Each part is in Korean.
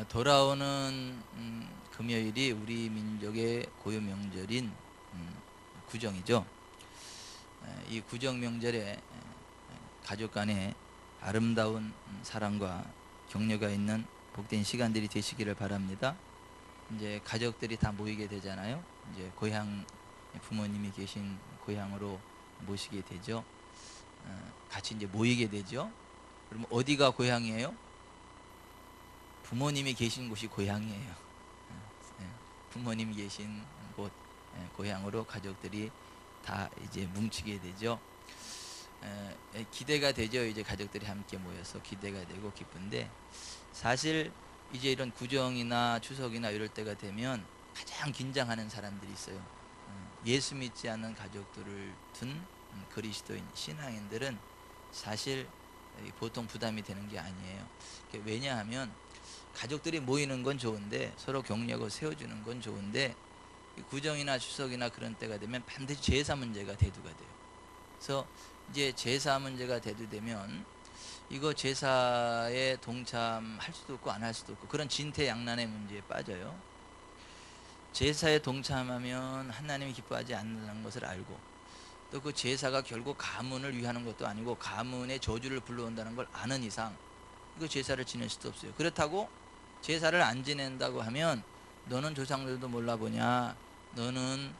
돌아오는 금요일이 우리 민족의 고유 명절인 구정이죠. 이 구정 명절에 가족 간에 아름다운 사랑과 격려가 있는 복된 시간들이 되시기를 바랍니다. 이제 가족들이 다 모이게 되잖아요. 이제 고향, 부모님이 계신 고향으로 모시게 되죠. 같이 이제 모이게 되죠. 그럼 어디가 고향이에요? 부모님이 계신 곳이 고향이에요. 예, 부모님이 계신 곳, 고향으로 가족들이 다 이제 뭉치게 되죠. 기대가 되죠. 이제 가족들이 함께 모여서 기대가 되고 기쁜데, 사실 이제 이런 구정이나 추석이나 이럴 때가 되면 가장 긴장하는 사람들이 있어요. 예수 믿지 않는 가족들을 둔 그리스도인 신앙인들은 사실 보통 부담이 되는 게 아니에요. 왜냐하면 가족들이 모이는 건 좋은데, 서로 격려하고 세워주는 건 좋은데, 구정이나 추석이나 그런 때가 되면 반드시 제사 문제가 대두가 돼요. 그래서 이제 제사 문제가 대두되면 이거 제사에 동참할 수도 없고 안 할 수도 없고 그런 진퇴양난의 문제에 빠져요. 제사에 동참하면 하나님이 기뻐하지 않는다는 것을 알고, 또 그 제사가 결국 가문을 위하는 것도 아니고 가문의 저주를 불러온다는 걸 아는 이상 그 제사를 지낼 수도 없어요. 그렇다고 제사를 안 지낸다고 하면 너는 조상들도 몰라보냐, 너는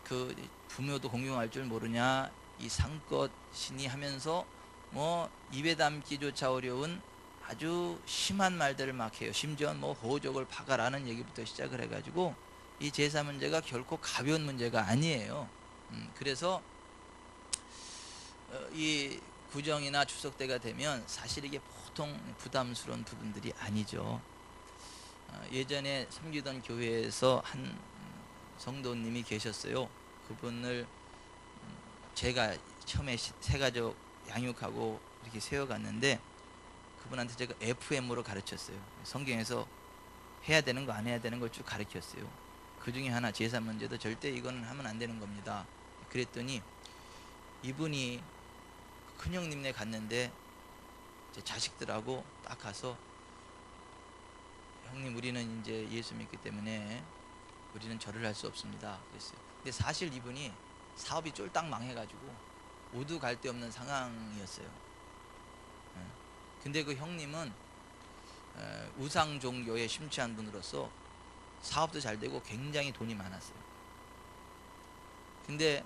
그 부묘도 공경할 줄 모르냐, 이 상껏 신이 하면서 뭐 입에 담기조차 어려운 아주 심한 말들을 막 해요. 심지어 뭐 호적을 박아라는 얘기부터 시작을 해가지고 이 제사 문제가 결코 가벼운 문제가 아니에요. 그래서 이 구정이나 추석 때가 되면 사실 이게 보통 부담스러운 부분들이 아니죠. 예전에 섬기던 교회에서 한 성도님이 계셨어요. 그분을 제가 처음에 새가족 양육하고 이렇게 세워갔는데, 그분한테 제가 FM으로 가르쳤어요. 성경에서 해야 되는 거 안 해야 되는 걸 쭉 가르쳤어요. 그 중에 하나 제사 문제도 절대 이거는 하면 안 되는 겁니다. 그랬더니 이분이 큰형님네 갔는데 제 자식들하고 딱 가서, 형님 우리는 이제 예수 믿기 때문에 우리는 절을 할 수 없습니다 그랬어요. 근데 사실 이분이 사업이 쫄딱 망해가지고 오두 갈 데 없는 상황이었어요. 예. 근데 그 형님은 우상 종교에 심취한 분으로서 사업도 잘 되고 굉장히 돈이 많았어요. 근데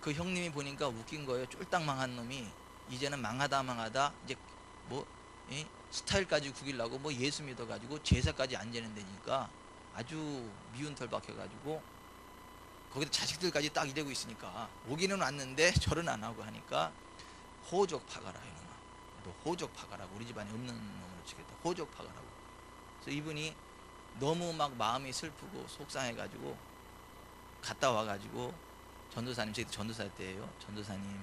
그 형님이 보니까 웃긴 거예요. 쫄딱 망한 놈이 이제는 망하다 이제 뭐 스타일까지 구기려고 뭐 예수 믿어가지고 제사까지 안 지낸다니까 아주 미운 털 박혀가지고, 거기다 자식들까지 딱 이러고 있으니까 오기는 왔는데 절은 안 하고 하니까 호적 파가라 이놈아, 너 호적 파가라고, 우리 집안에 없는 놈으로 치겠다, 호적 파가라고. 그래서 이분이 너무 막 마음이 슬프고 속상해가지고 갔다 와가지고 전도사님, 제가 전도사 때예요. 전도사님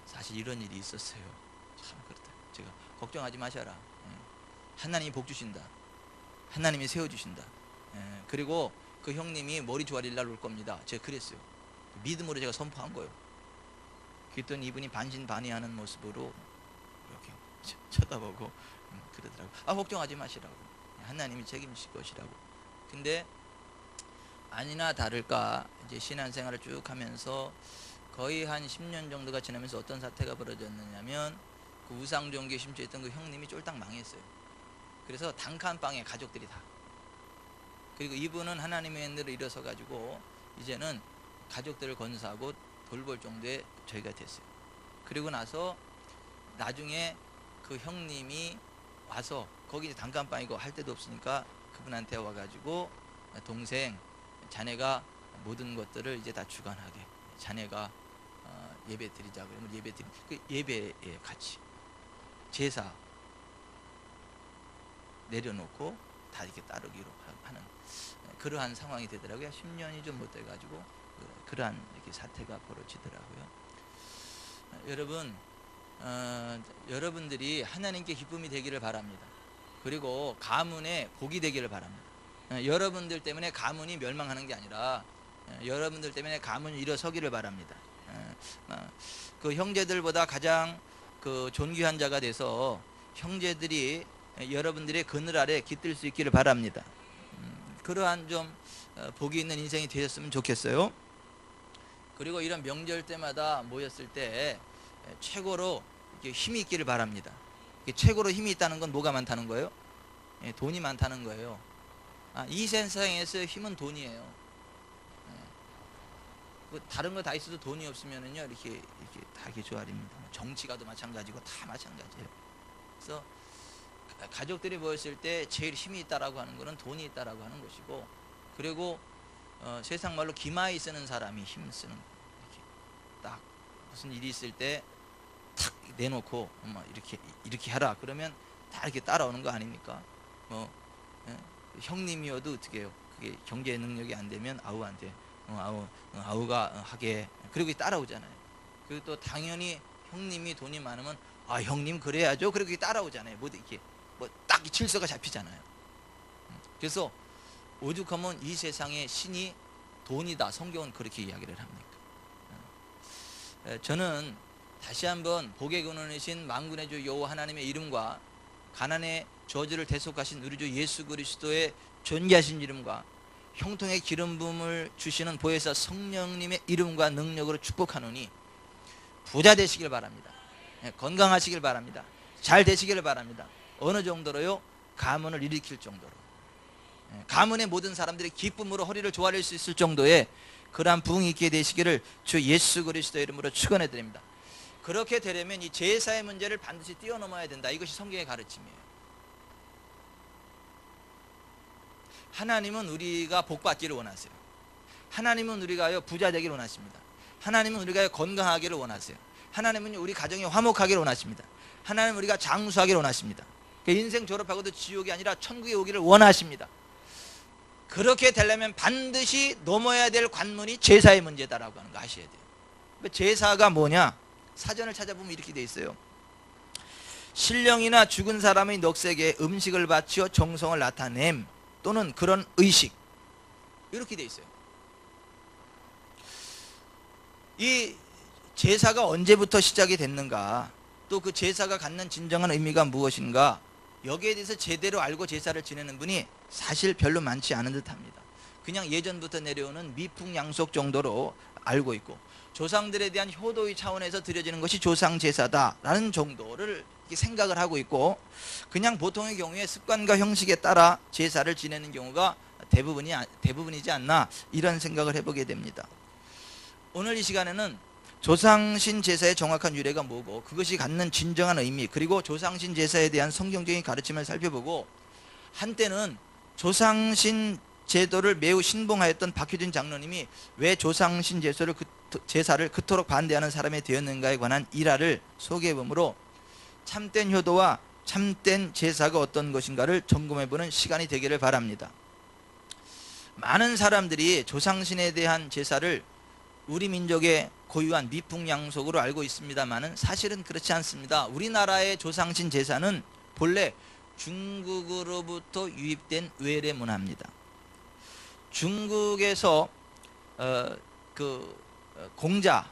사실 이런 일이 있었어요. 참 그렇다. 제가 걱정하지 마셔라. 하나님이 복 주신다. 하나님이 세워주신다. 그리고 그 형님이 머리 조아릴 날 올 겁니다. 제가 그랬어요. 믿음으로 제가 선포한 거예요. 그랬더니 이분이 반신반의하는 모습으로 이렇게 쳐다보고 그러더라고. 걱정하지 마시라고. 하나님이 책임질 것이라고. 근데 아니나 다를까 이제 신앙생활을 쭉 하면서 거의 한 10년 정도가 지나면서 어떤 사태가 벌어졌느냐면, 그 우상종교에 심취했던 그 형님이 쫄딱 망했어요. 그래서 단칸방에 가족들이 다. 그리고 이분은 하나님의 은혜로 일어서 가지고 이제는 가족들을 건사하고 돌볼 정도의 저희가 됐어요. 그리고 나서 나중에 그 형님이 와서, 거기 이제 단칸방이고 할 데도 없으니까 그분한테 와가지고, 동생 자네가 모든 것들을 이제 다 주관하게, 자네가 예배 드리자 그러면 예배 드리, 그 예배에 같이 제사 내려놓고 다 이렇게 따르기로 하는 그러한 상황이 되더라고요. 10년이 좀 못 돼가지고 그러한 이렇게 사태가 벌어지더라고요. 여러분, 여러분들이 하나님께 기쁨이 되기를 바랍니다. 그리고 가문에 복이 되기를 바랍니다. 여러분들 때문에 가문이 멸망하는 게 아니라 여러분들 때문에 가문이 일어서기를 바랍니다. 그 형제들보다 가장 그 존귀한 자가 돼서 형제들이 여러분들의 그늘 아래 깃들 수 있기를 바랍니다. 그러한 좀 복이 있는 인생이 되셨으면 좋겠어요. 그리고 이런 명절 때마다 모였을 때 최고로 힘이 있기를 바랍니다. 최고로 힘이 있다는 건 뭐가 많다는 거예요? 돈이 많다는 거예요. 이 세상에서 힘은 돈이에요. 다른 거 다 있어도 돈이 없으면은요 이렇게 다 이렇게 조아립니다. 정치가도 마찬가지고 다 마찬가지예요. 그래서 가족들이 모였을 때 제일 힘이 있다라고 하는 거는 돈이 있다라고 하는 것이고, 그리고 세상 말로 기마에 쓰는 사람이 힘 쓰는 거예요. 이렇게 딱 무슨 일이 있을 때 탁 내놓고 이렇게 하라 그러면 다 이렇게 따라오는 거 아닙니까? 형님이어도 어떻게 해요? 그게 경제 능력이 안 되면 아우한테 아우가 하게, 그리고 따라오잖아요. 그리고 또 당연히 형님이 돈이 많으면 형님 그래야죠. 그리고 따라오잖아요. 뭐 이렇게 딱 질서가 잡히잖아요. 그래서 오죽하면 이 세상의 신이 돈이다. 성경은 그렇게 이야기를 합니까? 저는 다시 한번 복의 근원이신 만군의 주 여호와 하나님의 이름과 가난의 저주를 대속하신 우리 주 예수 그리스도의 존귀하신 이름과 형통의 기름 부음을 주시는 보혜사 성령님의 이름과 능력으로 축복하노니 부자 되시길 바랍니다. 건강하시길 바랍니다. 잘 되시길 바랍니다. 어느 정도로요? 가문을 일으킬 정도로, 가문의 모든 사람들이 기쁨으로 허리를 조아릴 수 있을 정도의 그러한 부흥이 있게 되시기를 주 예수 그리스도의 이름으로 축원해 드립니다. 그렇게 되려면 이 제사의 문제를 반드시 뛰어넘어야 된다. 이것이 성경의 가르침이에요. 하나님은 우리가 복받기를 원하세요. 하나님은 우리가 부자 되기를 원하십니다. 하나님은 우리가 건강하기를 원하세요. 하나님은 우리 가정이 화목하기를 원하십니다. 하나님은 우리가 장수하기를 원하십니다. 인생 졸업하고도 지옥이 아니라 천국에 오기를 원하십니다. 그렇게 되려면 반드시 넘어야 될 관문이 제사의 문제다라고 하는 거 아셔야 돼요. 제사가 뭐냐? 사전을 찾아보면 이렇게 돼 있어요. 신령이나 죽은 사람의 넋에게 음식을 바치어 정성을 나타냄 또는 그런 의식, 이렇게 돼 있어요. 이 제사가 언제부터 시작이 됐는가, 또 그 제사가 갖는 진정한 의미가 무엇인가, 여기에 대해서 제대로 알고 제사를 지내는 분이 사실 별로 많지 않은 듯합니다. 그냥 예전부터 내려오는 미풍양속 정도로 알고 있고, 조상들에 대한 효도의 차원에서 드려지는 것이 조상제사다라는 정도를 생각을 하고 있고, 그냥 보통의 경우에 습관과 형식에 따라 제사를 지내는 경우가 대부분이지 않나, 이런 생각을 해보게 됩니다. 오늘 이 시간에는 조상신 제사의 정확한 유래가 뭐고 그것이 갖는 진정한 의미, 그리고 조상신 제사에 대한 성경적인 가르침을 살펴보고, 한때는 조상신 제도를 매우 신봉하였던 박효진 장로님이 왜 조상신 제사를 그토록 반대하는 사람이 되었는가에 관한 일화를 소개해보므로 참된 효도와 참된 제사가 어떤 것인가를 점검해보는 시간이 되기를 바랍니다. 많은 사람들이 조상신에 대한 제사를 우리 민족의 고유한 미풍양속으로 알고 있습니다만은 사실은 그렇지 않습니다. 우리나라의 조상신 제사는 본래 중국으로부터 유입된 외래 문화입니다. 중국에서 공자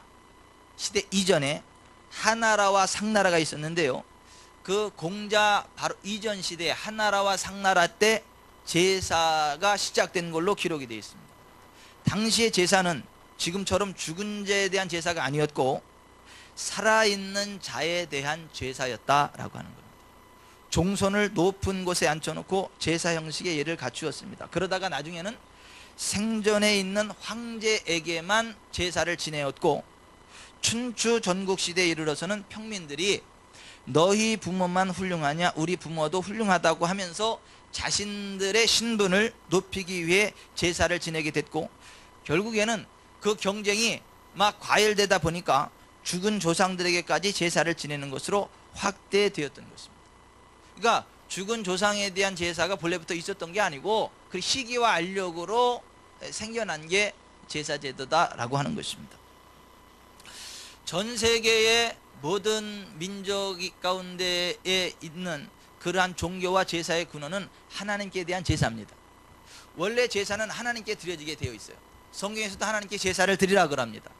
시대 이전에 하나라와 상나라가 있었는데요. 그 공자 바로 이전 시대에 하나라와 상나라 때 제사가 시작된 걸로 기록이 되어 있습니다. 당시의 제사는 지금처럼 죽은 자에 대한 제사가 아니었고 살아있는 자에 대한 제사였다라고 하는 겁니다. 종손을 높은 곳에 앉혀놓고 제사 형식의 예를 갖추었습니다. 그러다가 나중에는 생전에 있는 황제에게만 제사를 지내었고, 춘추 전국시대에 이르러서는 평민들이 너희 부모만 훌륭하냐 우리 부모도 훌륭하다고 하면서 자신들의 신분을 높이기 위해 제사를 지내게 됐고, 결국에는 그 경쟁이 막 과열되다 보니까 죽은 조상들에게까지 제사를 지내는 것으로 확대되었던 것입니다. 그러니까 죽은 조상에 대한 제사가 본래부터 있었던 게 아니고 그 시기와 알력으로 생겨난 게 제사제도다라고 하는 것입니다. 전 세계의 모든 민족 가운데에 있는 그러한 종교와 제사의 근원은 하나님께 대한 제사입니다. 원래 제사는 하나님께 드려지게 되어 있어요. 성경에서도 하나님께 제사를 드리라고 합니다.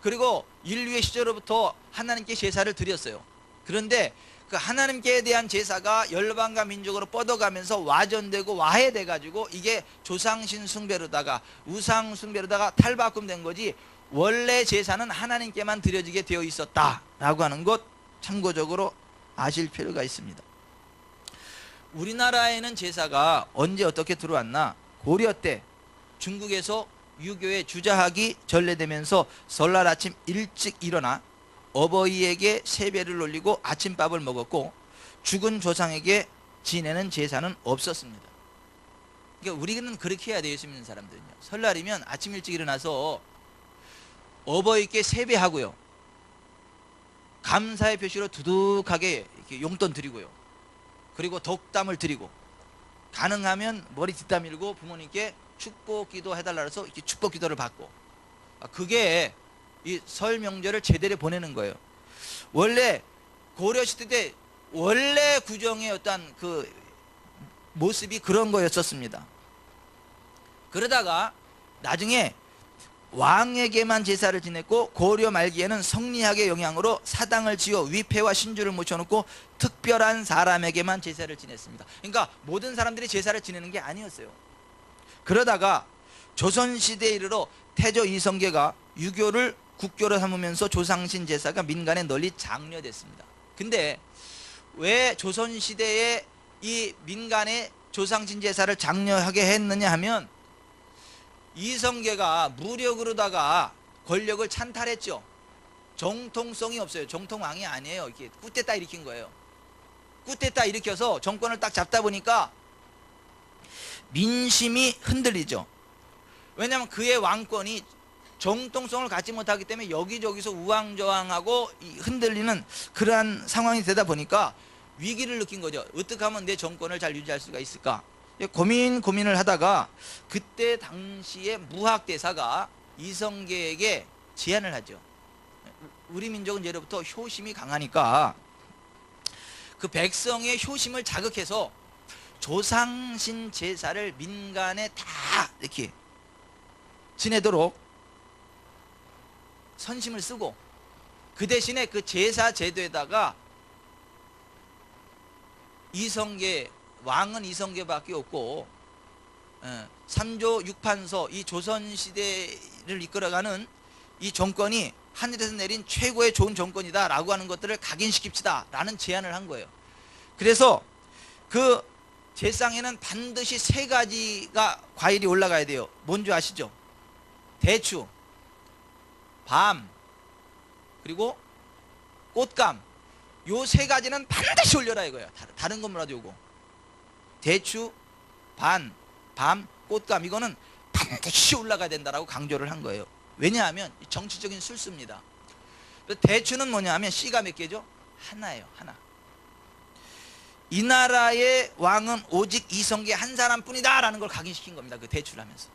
그리고 인류의 시절로부터 하나님께 제사를 드렸어요. 그런데 그 하나님께 대한 제사가 열방과 민족으로 뻗어가면서 와전되고 와해돼 가지고 이게 조상신 숭배로다가 우상 숭배로다가 탈바꿈된 거지, 원래 제사는 하나님께만 드려지게 되어 있었다라고 하는 것 참고적으로 아실 필요가 있습니다. 우리나라에는 제사가 언제 어떻게 들어왔나? 고려 때 중국에서 유교의 주자학이 전래되면서 설날 아침 일찍 일어나 어버이에게 세배를 올리고 아침밥을 먹었고, 죽은 조상에게 지내는 제사는 없었습니다. 그러니까 우리는 그렇게 해야 돼요. 예수 믿는 사람들은요. 설날이면 아침 일찍 일어나서 어버이께 세배하고요, 감사의 표시로 두둑하게 이렇게 용돈 드리고요, 그리고 덕담을 드리고, 가능하면 머리 뒷담 밀고 부모님께 축복 기도 해달라 해서 이렇게 축복 기도를 받고, 그게 이 설 명절을 제대로 보내는 거예요. 원래 고려시대 때 원래 구정의 어떤 그 모습이 그런 거였었습니다. 그러다가 나중에 왕에게만 제사를 지냈고, 고려 말기에는 성리학의 영향으로 사당을 지어 위패와 신주를 모셔놓고 특별한 사람에게만 제사를 지냈습니다. 그러니까 모든 사람들이 제사를 지내는 게 아니었어요. 그러다가 조선시대에 이르러 태조 이성계가 유교를 국교로 삼으면서 조상신 제사가 민간에 널리 장려됐습니다. 근데 왜 조선시대에 이 민간에 조상신 제사를 장려하게 했느냐 하면, 이성계가 무력으로다가 권력을 찬탈했죠. 정통성이 없어요. 정통왕이 아니에요. 이렇게 꾸떼따 일으킨 거예요. 꾸떼따 일으켜서 정권을 딱 잡다 보니까 민심이 흔들리죠. 왜냐하면 그의 왕권이 정통성을 갖지 못하기 때문에 여기저기서 우왕좌왕하고 흔들리는 그러한 상황이 되다 보니까 위기를 느낀 거죠. 어떻게 하면 내 정권을 잘 유지할 수가 있을까? 고민을 하다가 그때 당시에 무학대사가 이성계에게 제안을 하죠. 우리 민족은 예로부터 효심이 강하니까 그 백성의 효심을 자극해서 조상신 제사를 민간에 다 이렇게 지내도록 선심을 쓰고, 그 대신에 그 제사 제도에다가 이성계, 왕은 이성계밖에 없고, 3조 6판서, 이 조선시대를 이끌어가는 이 정권이 하늘에서 내린 최고의 좋은 정권이다 라고 하는 것들을 각인시킵시다 라는 제안을 한 거예요. 그래서 그 제상에는 반드시 3가지가 과일이 올라가야 돼요. 뭔지 아시죠? 대추, 밤, 그리고 꽃감. 요 3가지는 반드시 올려라 이거예요. 다른 건 몰라도 요거. 대추, 밤, 꽃감, 이거는 반드시 올라가야 된다라고 강조를 한 거예요. 왜냐하면 정치적인 술수입니다. 대추는 뭐냐 하면 씨가 몇 개죠? 하나예요. 하나. 이 나라의 왕은 오직 이성계 한 사람뿐이다 라는 걸 각인시킨 겁니다. 그 대추를 하면서.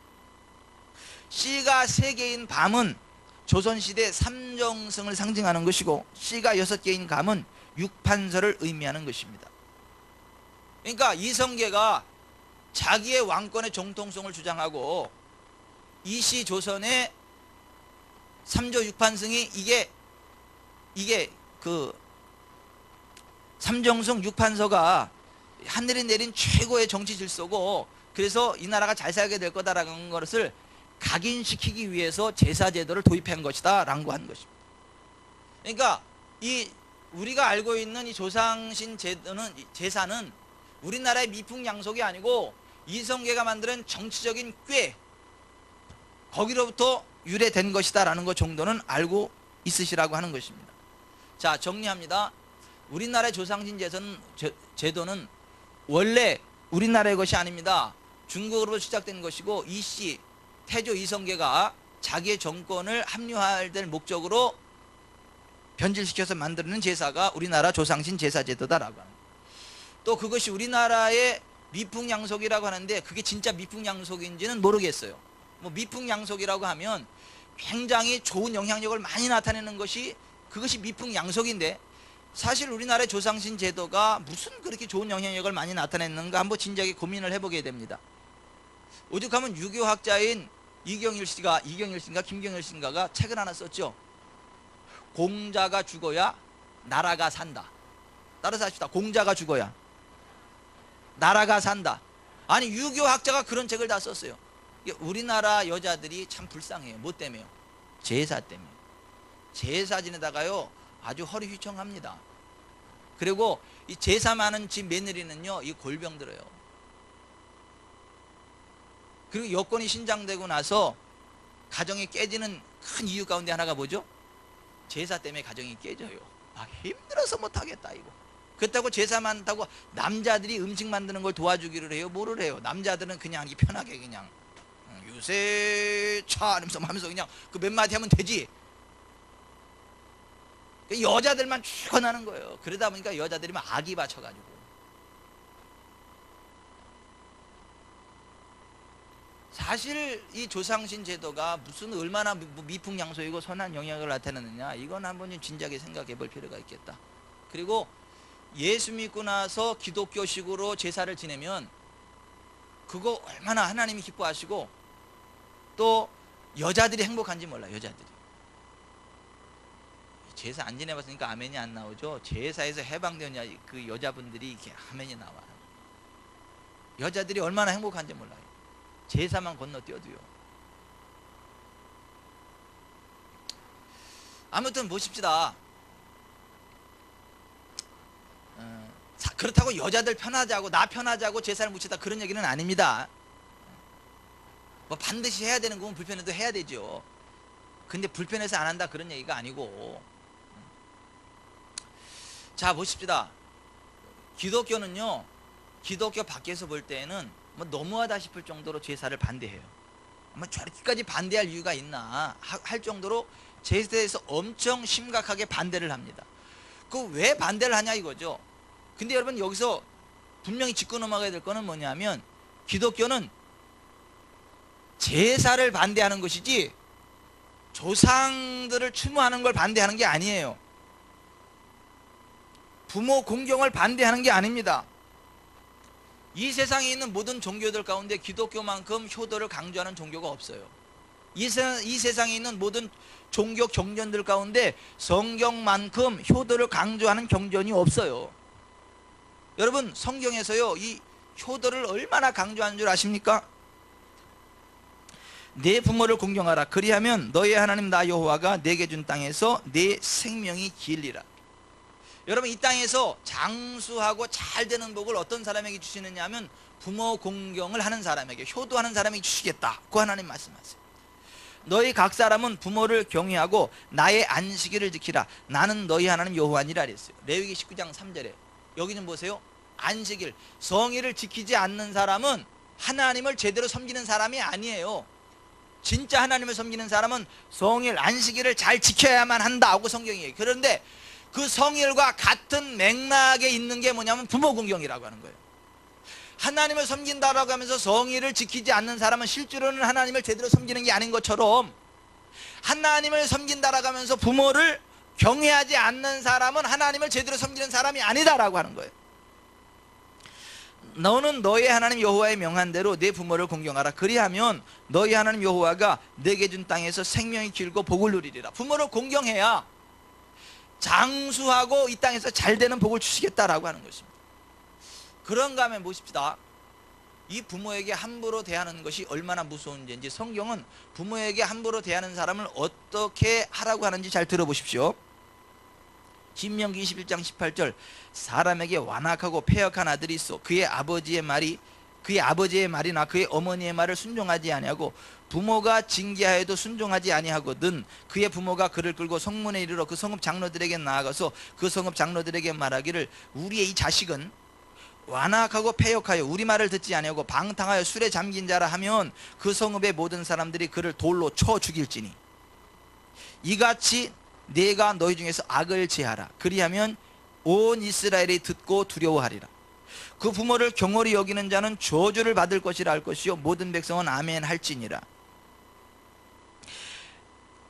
씨가 3개인 밤은 조선시대 삼정승을 상징하는 것이고, 씨가 6개인 감은 육판서를 의미하는 것입니다. 그러니까 이성계가 자기의 왕권의 정통성을 주장하고, 이시 조선의 3조 6판승이 이게 그 삼정승 6판서가 하늘이 내린 최고의 정치 질서고, 그래서 이 나라가 잘 살게 될 거다라는 것을 각인시키기 위해서 제사 제도를 도입한 것이다 라고 한 것입니다. 그러니까 이 우리가 알고 있는 이 조상신 제사는 우리나라의 미풍양속이 아니고 이성계가 만드는 정치적인 꾀, 거기로부터 유래된 것이다 라는 것 정도는 알고 있으시라고 하는 것입니다. 자, 정리합니다. 우리나라의 조상신 제도는 원래 우리나라의 것이 아닙니다. 중국으로 시작된 것이고, 이씨 태조 이성계가 자기의 정권을 합리화할 목적으로 변질시켜서 만드는 제사가 우리나라 조상신 제사 제도다라고 합니다. 또 그것이 우리나라의 미풍양속이라고 하는데, 그게 진짜 미풍양속인지는 모르겠어요. 뭐 미풍양속이라고 하면 굉장히 좋은 영향력을 많이 나타내는 것이, 그것이 미풍양속인데, 사실 우리나라의 조상신 제도가 무슨 그렇게 좋은 영향력을 많이 나타냈는가 한번 진지하게 고민을 해보게 됩니다. 오죽하면 유교학자인 이경일 씨인가 김경일 씨인가가 책을 하나 썼죠. 공자가 죽어야 나라가 산다. 따라서 합시다. 공자가 죽어야 나라가 산다. 아니 유교학자가 그런 책을 다 썼어요. 우리나라 여자들이 참 불쌍해요. 뭐 때문에요? 제사 때문에. 제사 지내다가요 아주 허리 휘청합니다. 그리고 이 제사 많은 집 며느리는요 이 골병 들어요. 그리고 여권이 신장되고 나서 가정이 깨지는 큰 이유 가운데 하나가 뭐죠? 제사 때문에 가정이 깨져요. 아, 힘들어서 못하겠다 이거. 그렇다고 제사 많다고 남자들이 음식 만드는 걸 도와주기를 해요? 뭐를 해요? 남자들은 그냥 편하게 그냥 유세차 하면서 그냥 그 몇 마디 하면 되지. 여자들만 죽어나는 거예요. 그러다 보니까 여자들이 막 악이 받쳐가지고. 사실 이 조상신 제도가 무슨 얼마나 미풍양소이고 선한 영향을 나타내느냐, 이건 한번 진지하게 생각해 볼 필요가 있겠다. 그리고 예수 믿고 나서 기독교식으로 제사를 지내면 그거 얼마나 하나님이 기뻐하시고 또 여자들이 행복한지 몰라요. 여자들이 제사 안 지내봤으니까 아멘이 안 나오죠. 제사에서 해방된 그 여자분들이 이렇게 아멘이 나와. 여자들이 얼마나 행복한지 몰라요. 제사만 건너뛰어도요. 아무튼 보십시다. 그렇다고 여자들 편하자고 나 편하자고 제사를 묻히다 그런 얘기는 아닙니다. 뭐 반드시 해야 되는 건 불편해도 해야 되죠. 근데 불편해서 안 한다 그런 얘기가 아니고. 자 보십시다. 기독교는요 기독교 밖에서 볼 때는 뭐 너무하다 싶을 정도로 제사를 반대해요. 뭐 저렇게까지 반대할 이유가 있나 할 정도로 제사에 대해서 엄청 심각하게 반대를 합니다. 그 왜 반대를 하냐 이거죠. 근데 여러분 여기서 분명히 짚고 넘어가야 될 거는 뭐냐면 기독교는 제사를 반대하는 것이지 조상들을 추모하는 걸 반대하는 게 아니에요. 부모 공경을 반대하는 게 아닙니다. 이 세상에 있는 모든 종교들 가운데 기독교만큼 효도를 강조하는 종교가 없어요. 이 세상에 있는 모든 종교 경전들 가운데 성경만큼 효도를 강조하는 경전이 없어요. 여러분 성경에서요 이 효도를 얼마나 강조하는 줄 아십니까? 내 부모를 공경하라. 그리하면 너의 하나님 나 여호와가 내게 준 땅에서 내 생명이 길리라. 여러분 이 땅에서 장수하고 잘 되는 복을 어떤 사람에게 주시느냐 하면 부모 공경을 하는 사람에게, 효도하는 사람에게 주시겠다고 하나님 말씀하세요. 너희 각 사람은 부모를 경외하고 나의 안식일을 지키라. 나는 너희 하나님 여호와니라 그랬어요. 레위기 19장 3절에. 여기 좀 보세요. 안식일, 성일을 지키지 않는 사람은 하나님을 제대로 섬기는 사람이 아니에요. 진짜 하나님을 섬기는 사람은 성일, 안식일을 잘 지켜야만 한다고 성경이 얘기해요. 그런데 그 성일과 같은 맥락에 있는 게 뭐냐면 부모 공경이라고 하는 거예요. 하나님을 섬긴다라고 하면서 성일을 지키지 않는 사람은 실제로는 하나님을 제대로 섬기는 게 아닌 것처럼, 하나님을 섬긴다라고 하면서 부모를 경외하지 않는 사람은 하나님을 제대로 섬기는 사람이 아니다라고 하는 거예요. 너는 너의 하나님 여호와의 명한 대로 내 부모를 공경하라. 그리하면 너희 하나님 여호와가 내게 준 땅에서 생명이 길고 복을 누리리라. 부모를 공경해야 장수하고 이 땅에서 잘 되는 복을 주시겠다라고 하는 것입니다. 그런가 하면 보십시다. 이 부모에게 함부로 대하는 것이 얼마나 무서운지 성경은 부모에게 함부로 대하는 사람을 어떻게 하라고 하는지 잘 들어보십시오. 신명기 21장 18절 사람에게 완악하고 패역한 아들이 있어 그의 아버지의 말이나 그의 어머니의 말을 순종하지 아니하고 부모가 징계하여도 순종하지 아니하거든 그의 부모가 그를 끌고 성문에 이르러 그 성읍 장로들에게 나아가서 그 성읍 장로들에게 말하기를 우리의 이 자식은 완악하고 패역하여 우리 말을 듣지 아니하고 방탕하여 술에 잠긴 자라 하면 그 성읍의 모든 사람들이 그를 돌로 쳐 죽일지니 이같이 내가 너희 중에서 악을 제하라. 그리하면 온 이스라엘이 듣고 두려워하리라. 그 부모를 경홀히 여기는 자는 저주를 받을 것이라 할 것이요 모든 백성은 아멘 할지니라.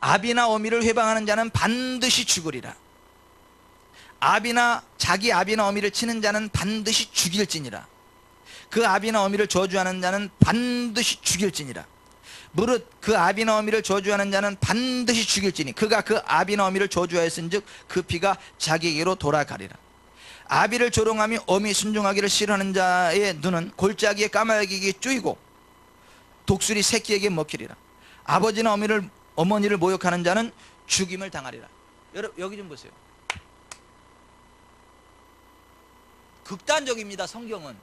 아비나 어미를 회방하는 자는 반드시 죽으리라. 자기 아비나 어미를 치는 자는 반드시 죽일지니라. 그 아비나 어미를 저주하는 자는 반드시 죽일지니라. 무릇 그 아비나 어미를 저주하는 자는 반드시 죽일지니 그가 그 아비나 어미를 저주하였은즉 그 피가 자기에게로 돌아가리라. 아비를 조롱하며 어미 순종하기를 싫어하는 자의 눈은 골짜기에 까마귀에게 쪼이고 독수리 새끼에게 먹히리라. 아버지나 어머니를 모욕하는 자는 죽임을 당하리라. 여러분 여기 좀 보세요. 극단적입니다. 성경은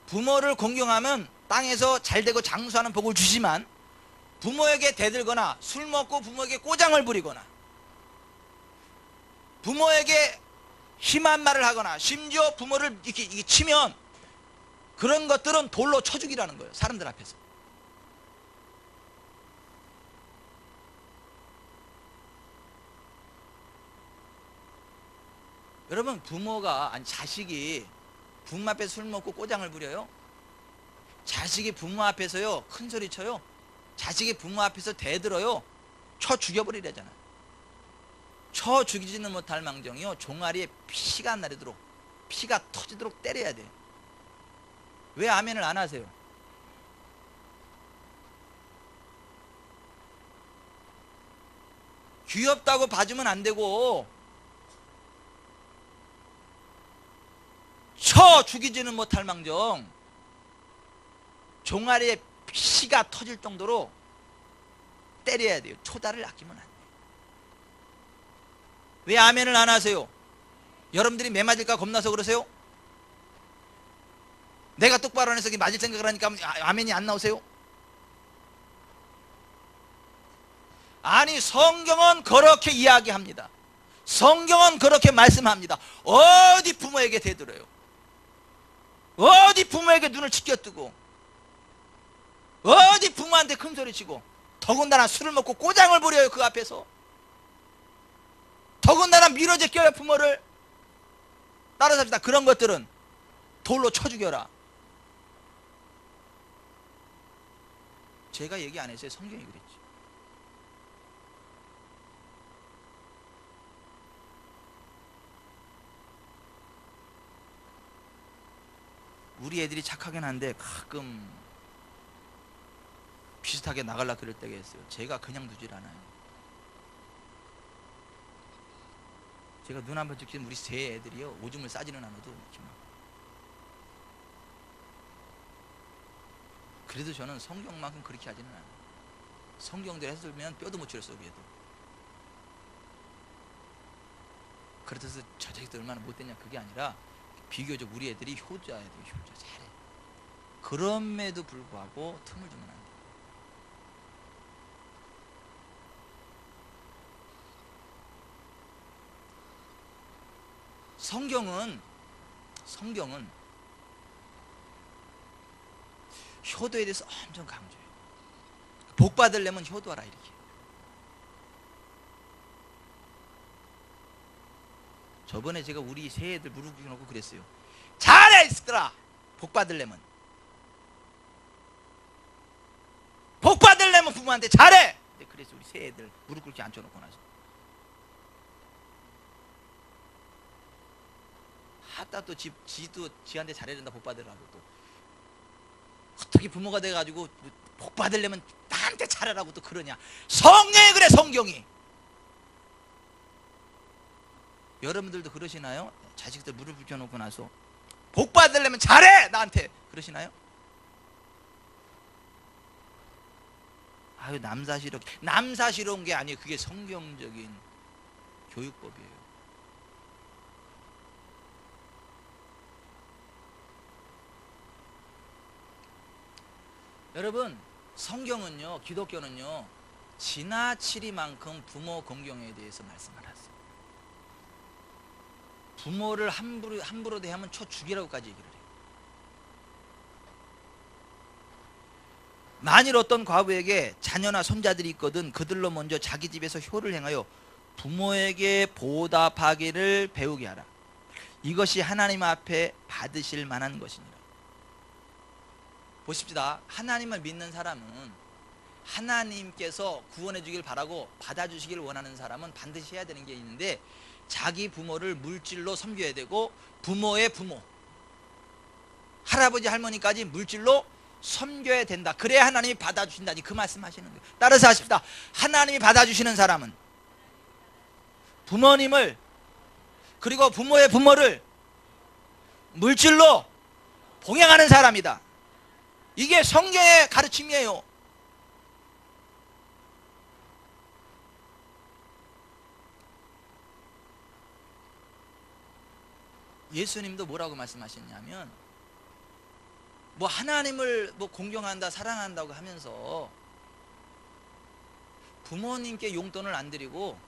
부모를 공경하면 땅에서 잘되고 장수하는 복을 주지만 부모에게 대들거나 술 먹고 부모에게 꼬장을 부리거나 부모에게 심한 말을 하거나 심지어 부모를 이렇게 치면 그런 것들은 돌로 쳐 죽이라는 거예요. 사람들 앞에서. 여러분 부모가 아니 자식이 부모 앞에서 술 먹고 꼬장을 부려요? 자식이 부모 앞에서요 큰 소리 쳐요? 자식이 부모 앞에서 대들어요? 쳐 죽여버리려잖아요. 쳐 죽이지는 못할 망정이요 종아리에 피가 나르도록 피가 터지도록 때려야 돼요. 왜 아멘을 안 하세요? 귀엽다고 봐주면 안 되고 쳐 죽이지는 못할 망정 종아리에 피가 터질 정도로 때려야 돼요. 초다를 아끼면 안 돼요. 왜 아멘을 안 하세요? 여러분들이 매 맞을까 겁나서 그러세요? 내가 똑바로 안 해서 맞을 생각을 하니까 아멘이 안 나오세요? 아니 성경은 그렇게 이야기합니다. 성경은 그렇게 말씀합니다. 어디 부모에게 대들어요? 어디 부모에게 눈을 치켜뜨고 어디 부모한테 큰소리치고 더군다나 술을 먹고 꼬장을 부려요. 그 앞에서 더군다나 밀어제껴요. 부모를 따라서 합시다. 그런 것들은 돌로 쳐 죽여라. 제가 얘기 안 했어요. 성경이 그랬지. 우리 애들이 착하긴 한데 가끔 비슷하게 나가려 그럴 때가 있어요. 제가 그냥 두질 않아요. 제가 눈 한번 찍히면 우리 세 애들이요 오줌을 싸지는 않아도 이렇게 막. 그래도 저는 성경만큼 그렇게 하지는 않아요. 성경대로 해설면 뼈도 못 치렀어. 위에도. 그래서 저 자식들 얼마나 못됐냐 그게 아니라 비교적 우리 애들이 효자야 돼요. 효자 잘해. 그럼에도 불구하고 틈을 주면 안 돼. 성경은 효도에 대해서 엄청 강조해요. 복 받으려면 효도하라 이렇게. 저번에 제가 우리 새 애들 무릎 꿇어놓고 그랬어요. 잘해 이스들아. 복 받으려면 부모한테 잘해. 그래서 우리 새 애들 무릎 꿇게 앉혀놓고 나서 하다 또 지도 지한테 잘해야 된다 복 받으라고 또 어떻게 부모가 돼가지고 복 받으려면 나한테 잘하라고 또 그러냐. 성경이 그래. 성경이. 여러분들도 그러시나요? 자식들 무릎 꿇혀놓고 나서 복 받으려면 잘해 나한테 그러시나요? 아유 남사시러운 게 아니에요. 그게 성경적인 교육법이에요. 여러분 성경은요 기독교는요 지나치리만큼 부모 공경에 대해서 말씀을 하세요. 부모를 함부로 대하면 쳐 죽이라고까지 얘기를 해요. 만일 어떤 과부에게 자녀나 손자들이 있거든 그들로 먼저 자기 집에서 효를 행하여 부모에게 보답하기를 배우게 하라. 이것이 하나님 앞에 받으실 만한 것이니라. 보십시다. 하나님을 믿는 사람은 하나님께서 구원해 주길 바라고 받아주시길 원하는 사람은 반드시 해야 되는 게 있는데 자기 부모를 물질로 섬겨야 되고 부모의 부모 할아버지 할머니까지 물질로 섬겨야 된다. 그래야 하나님이 받아주신다니 그 말씀 하시는 거예요. 따라서 하십시다. 하나님이 받아주시는 사람은 부모님을 그리고 부모의 부모를 물질로 봉양하는 사람이다. 이게 성경의 가르침이에요. 예수님도 뭐라고 말씀하셨냐면, 뭐 하나님을 뭐 공경한다 사랑한다고 하면서 부모님께 용돈을 안 드리고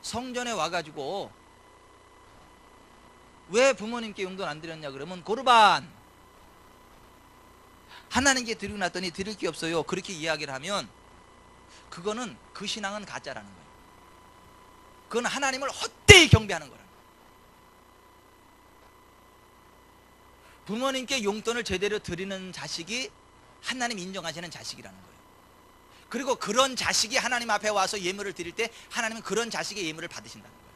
성전에 와가지고 왜 부모님께 용돈 안 드렸냐 그러면, 고르반 하나님께 드리고 났더니 드릴 게 없어요, 그렇게 이야기를 하면 그거는, 그 신앙은 가짜라는 거예요. 그건 하나님을 헛되이 경배하는 거라는 거예요. 부모님께 용돈을 제대로 드리는 자식이 하나님 인정하시는 자식이라는 거예요. 그리고 그런 자식이 하나님 앞에 와서 예물을 드릴 때 하나님은 그런 자식의 예물을 받으신다는 거예요.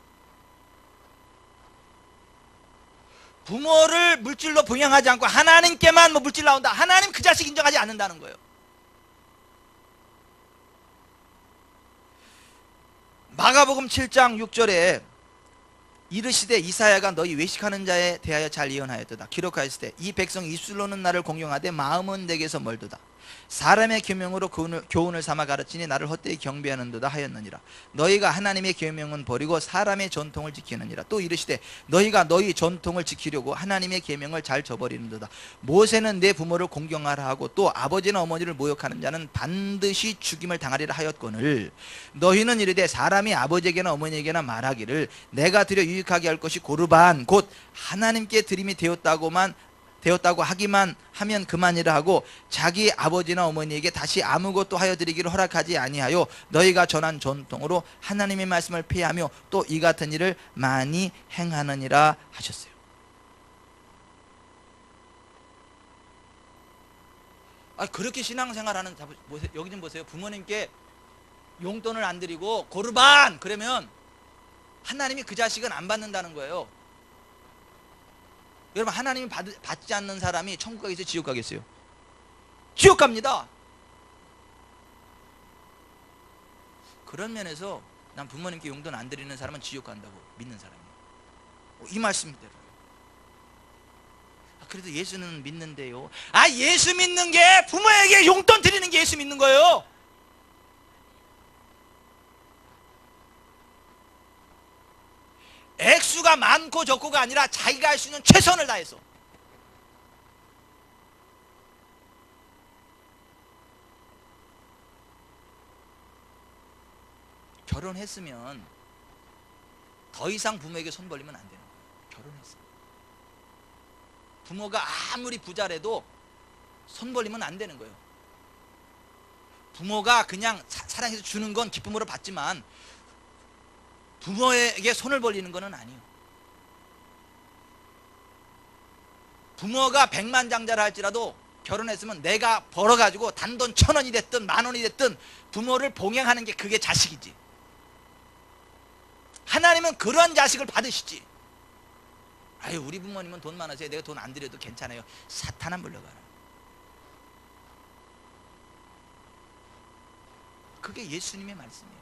부모를 물질로 봉양하지 않고 하나님께만 뭐 물질 나온다, 하나님 그 자식 인정하지 않는다는 거예요. 마가복음 7장 6절에 이르시되 이사야가 너희 외식하는 자에 대하여 잘 예언하였도다. 기록하였으되 이 백성 입술로는 나를 공경하되 마음은 내게서 멀도다. 사람의 계명으로 교훈을 삼아 가르치니 나를 헛되이 경배하는도다 하였느니라. 너희가 하나님의 계명은 버리고 사람의 전통을 지키느니라. 또 이르시되 너희가 너희 전통을 지키려고 하나님의 계명을 잘 저버리는도다. 모세는 내 부모를 공경하라 하고 또 아버지나 어머니를 모욕하는 자는 반드시 죽임을 당하리라 하였거늘, 너희는 이르되 사람이 아버지에게나 어머니에게나 말하기를 내가 드려 유익하게 할 것이 고르반 곧 하나님께 드림이 되었다고 하기만 하면 그만이라 하고 자기 아버지나 어머니에게 다시 아무것도 하여 드리기를 허락하지 아니하여 너희가 전한 전통으로 하나님의 말씀을 폐하며 또 이 같은 일을 많이 행하느니라 하셨어요. 그렇게 신앙생활하는, 여기 좀 보세요. 부모님께 용돈을 안 드리고 고르반 그러면 하나님이 그 자식은 안 받는다는 거예요. 여러분, 하나님이 받지 않는 사람이 천국 가겠어요, 지옥 가겠어요? 지옥 갑니다. 그런 면에서 난 부모님께 용돈 안 드리는 사람은 지옥 간다고 믿는 사람이에요. 이 말씀대로. 그래도 예수는 믿는데요. 예수 믿는 게 부모에게 용돈 드리는 게 예수 믿는 거예요. 액수가 많고 적고가 아니라 자기가 할 수 있는 최선을 다해서. 결혼했으면 더 이상 부모에게 손 벌리면 안 되는 거예요. 결혼했으면 부모가 아무리 부자라도 손 벌리면 안 되는 거예요. 부모가 그냥 사랑해서 주는 건 기쁨으로 받지만 부모에게 손을 벌리는 것은 아니에요. 부모가 백만장자라 할지라도 결혼했으면 내가 벌어가지고 단돈 1,000원이 됐든 10,000원이 됐든 부모를 봉양하는 게 그게 자식이지. 하나님은 그런 자식을 받으시지. 우리 부모님은 돈 많으세요, 내가 돈 안 드려도 괜찮아요. 사탄 안 불러가라. 그게 예수님의 말씀이에요.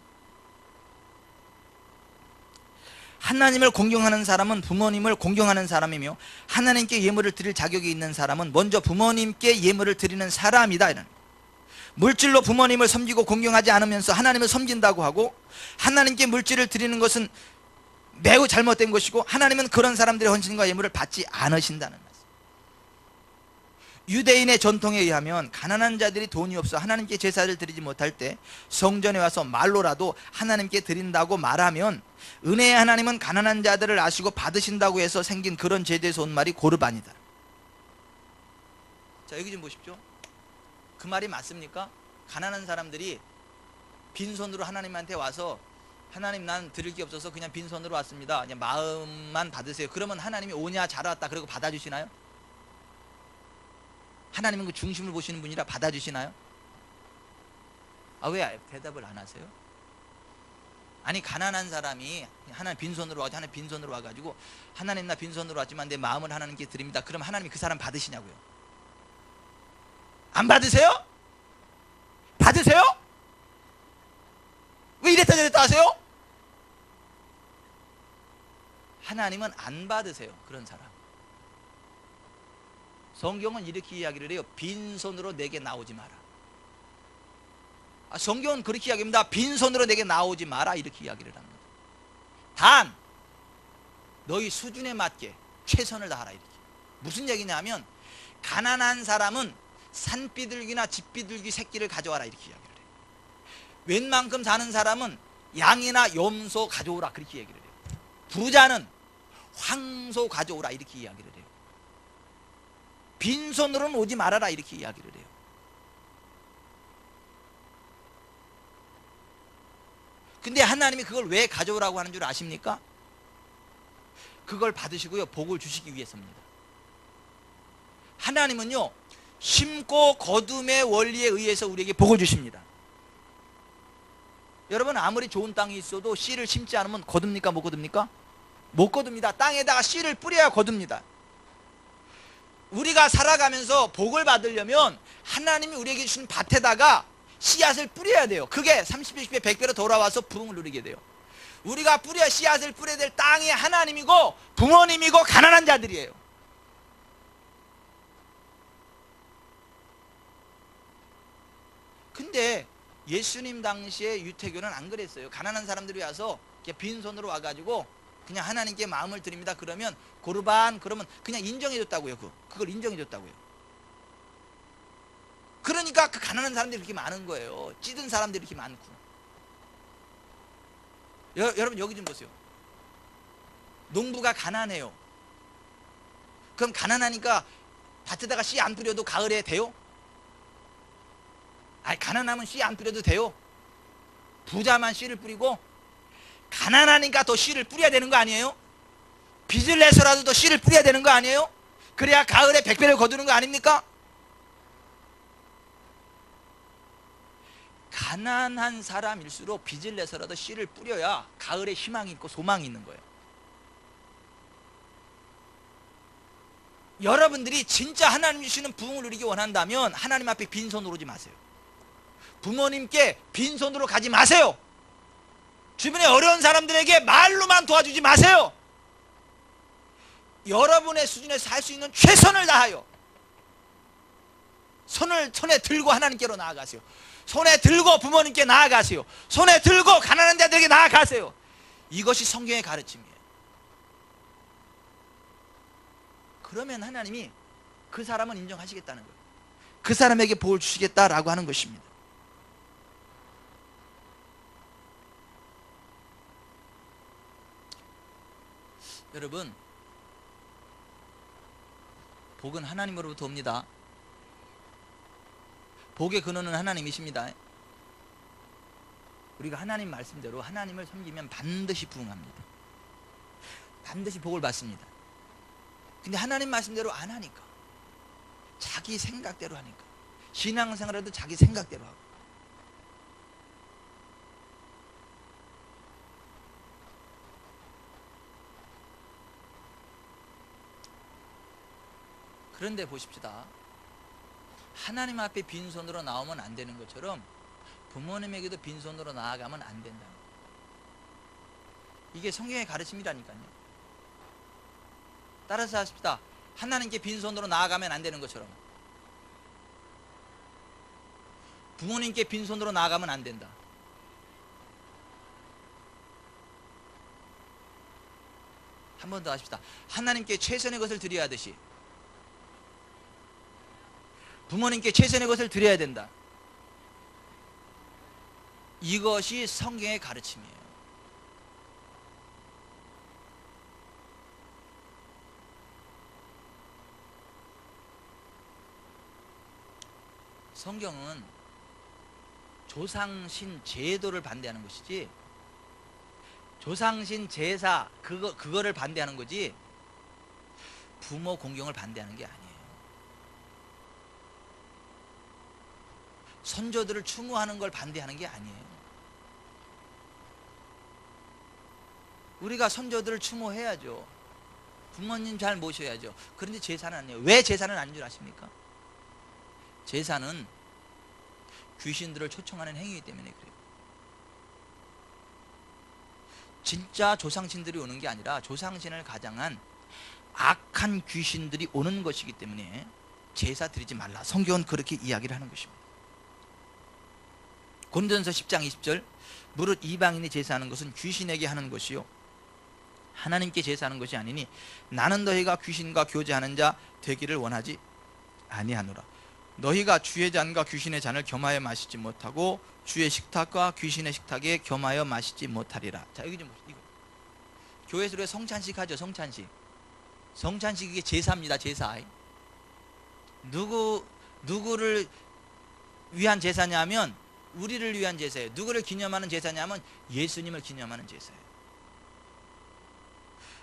하나님을 공경하는 사람은 부모님을 공경하는 사람이며 하나님께 예물을 드릴 자격이 있는 사람은 먼저 부모님께 예물을 드리는 사람이다. 이런. 물질로 부모님을 섬기고 공경하지 않으면서 하나님을 섬긴다고 하고 하나님께 물질을 드리는 것은 매우 잘못된 것이고 하나님은 그런 사람들의 헌신과 예물을 받지 않으신다는 말씀. 유대인의 전통에 의하면 가난한 자들이 돈이 없어 하나님께 제사를 드리지 못할 때 성전에 와서 말로라도 하나님께 드린다고 말하면 은혜의 하나님은 가난한 자들을 아시고 받으신다고 해서 생긴 그런 제도에서 온 말이 고르반이다. 자, 여기 좀 보십시오. 그 말이 맞습니까? 가난한 사람들이 빈손으로 하나님한테 와서 하나님, 난 드릴 게 없어서 그냥 빈손으로 왔습니다, 그냥 마음만 받으세요. 그러면 하나님이 오냐 잘 왔다 그러고 받아주시나요? 하나님은 그 중심을 보시는 분이라 받아주시나요? 왜 대답을 안 하세요? 가난한 사람이 하나님 빈손으로 와가지고 하나님 빈손으로 와가지고 하나님, 나 빈손으로 왔지만 내 마음을 하나님께 드립니다. 그럼 하나님이 그 사람 받으시냐고요? 안 받으세요? 받으세요? 왜 이랬다 저랬다 하세요? 하나님은 안 받으세요. 그런 사람. 성경은 이렇게 이야기를 해요. 빈손으로 내게 나오지 마라. 성경은 그렇게 이야기합니다. 빈손으로 내게 나오지 마라. 이렇게 이야기를 합니다. 단 너희 수준에 맞게 최선을 다하라. 이렇게. 무슨 얘기냐면 가난한 사람은 산비둘기나 집비둘기 새끼를 가져와라. 이렇게 이야기를 해요. 웬만큼 사는 사람은 양이나 염소 가져오라. 그렇게 얘기를 해요. 부자는 황소 가져오라. 이렇게 이야기를 해요. 빈손으로는 오지 말아라. 이렇게 이야기를 해요. 근데 하나님이 그걸 왜 가져오라고 하는 줄 아십니까? 그걸 받으시고요, 복을 주시기 위해서입니다. 하나님은요, 심고 거둠의 원리에 의해서 우리에게 복을 주십니다. 여러분, 아무리 좋은 땅이 있어도 씨를 심지 않으면 거둡니까? 못 거둡니까? 못 거둡니다. 땅에다가 씨를 뿌려야 거둡니다. 우리가 살아가면서 복을 받으려면 하나님이 우리에게 주신 밭에다가 씨앗을 뿌려야 돼요. 그게 30배, 60배, 100배로 돌아와서 부흥을 누리게 돼요. 우리가 씨앗을 뿌려야 될 땅이 하나님이고 부모님이고 가난한 자들이에요. 근데 예수님 당시에 유태교는 안 그랬어요. 가난한 사람들이 와서 빈손으로 와가지고 그냥 하나님께 마음을 드립니다. 그러면 고르반 그러면 그냥 인정해줬다고요. 그걸 인정해줬다고요. 그러니까 그 가난한 사람들이 이렇게 많은 거예요. 찌든 사람들이 이렇게 많고. 여러분 여기 좀 보세요. 농부가 가난해요. 그럼 가난하니까 밭에다가 씨 안 뿌려도 가을에 돼요? 아니, 가난하면 씨 안 뿌려도 돼요? 부자만 씨를 뿌리고 가난하니까 더 씨를 뿌려야 되는 거 아니에요? 빚을 내서라도 더 씨를 뿌려야 되는 거 아니에요? 그래야 가을에 100배를 거두는 거 아닙니까? 가난한 사람일수록 빚을 내서라도 씨를 뿌려야 가을에 희망이 있고 소망이 있는 거예요. 여러분들이 진짜 하나님 주시는 부흥을 누리기 원한다면 하나님 앞에 빈손으로 오지 마세요. 부모님께 빈손으로 가지 마세요. 주변에 어려운 사람들에게 말로만 도와주지 마세요. 여러분의 수준에서 할 수 있는 최선을 다하여 손에 들고 하나님께로 나아가세요. 손에 들고 부모님께 나아가세요. 손에 들고 가난한 자들에게 나아가세요. 이것이 성경의 가르침이에요. 그러면 하나님이 그 사람은 인정하시겠다는 거예요. 그 사람에게 복을 주시겠다라고 하는 것입니다. 여러분, 복은 하나님으로부터 옵니다. 복의 근원은 하나님이십니다. 우리가 하나님 말씀대로 하나님을 섬기면 반드시 부흥합니다. 반드시 복을 받습니다. 근데 하나님 말씀대로 안 하니까, 자기 생각대로 하니까, 신앙생활에도 자기 생각대로 하고, 그런데 보십시다. 하나님 앞에 빈손으로 나오면 안 되는 것처럼 부모님에게도 빈손으로 나아가면 안 된다. 이게 성경의 가르침이라니까요. 따라서 하십시다. 하나님께 빈손으로 나아가면 안 되는 것처럼 부모님께 빈손으로 나아가면 안 된다. 한 번 더 하십시다. 하나님께 최선의 것을 드려야 하듯이 부모님께 최선의 것을 드려야 된다. 이것이 성경의 가르침이에요. 성경은 조상신 제도를 반대하는 것이지, 조상신 제사 그거를 반대하는 거지 부모 공경을 반대하는 게 아니에요. 선조들을 추모하는 걸 반대하는 게 아니에요. 우리가 선조들을 추모해야죠. 부모님 잘 모셔야죠. 그런데 제사는 아니에요. 왜 제사는 아닌 줄 아십니까? 제사는 귀신들을 초청하는 행위이기 때문에 그래요. 진짜 조상신들이 오는 게 아니라 조상신을 가장한 악한 귀신들이 오는 것이기 때문에 제사 드리지 말라. 성경은 그렇게 이야기를 하는 것입니다. 고린도전서 10장 20절 무릇 이방인이 제사하는 것은 귀신에게 하는 것이요 하나님께 제사하는 것이 아니니 나는 너희가 귀신과 교제하는 자 되기를 원하지 아니하노라. 너희가 주의 잔과 귀신의 잔을 겸하여 마시지 못하고 주의 식탁과 귀신의 식탁에 겸하여 마시지 못하리라. 자, 여기 좀 보시죠. 교회에서 우리가 성찬식 하죠. 성찬식 이게 제사입니다. 제사. 누구를 위한 제사냐면 우리를 위한 제사예요. 누구를 기념하는 제사냐면 예수님을 기념하는 제사예요.